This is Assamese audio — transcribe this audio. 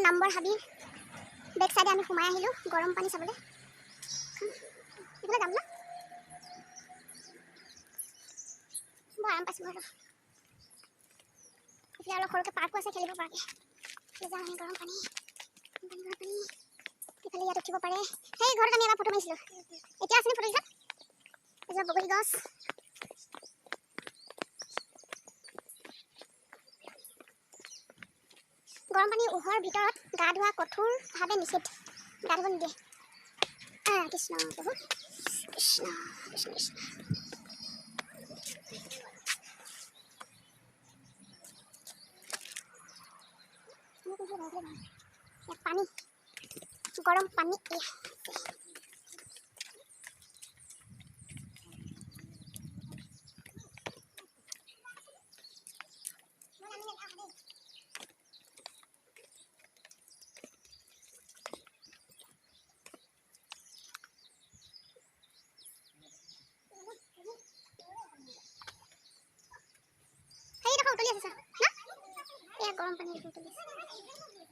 নম্বৰ হাবিৰ বেক চাইডে আমি সোমাই আহিলোঁ গৰম পানী চাবলৈ। এইফালে যাম ন, বৰ আৰাম পাইছোঁ বাৰু। এতিয়া অলপ সৰুকৈ পাৰ্কো আছে খেলিব পৰাকৈ। যাওঁ আমি গৰম পানী ইফালে ইয়াত উঠিব পাৰে। সেই ঘৰত আমি এবাৰ ফটো মাৰিছিলোঁ, এতিয়া আছেনে ফটোকেইখন? এজোপা বগৰী গছ, গৰম পানী উহৰ ভিতৰত গা ধোৱা কঠোৰভাৱে নিষেধ, গা ধুব নিদিয়ে। কৃষ্ণ প্ৰভু কৃষ্ণ কৃষ্ণ কৃষ্ণ। পানী গৰম পানী উতলি আছে চা না, এয়া গৰম পানী উতলি আছে।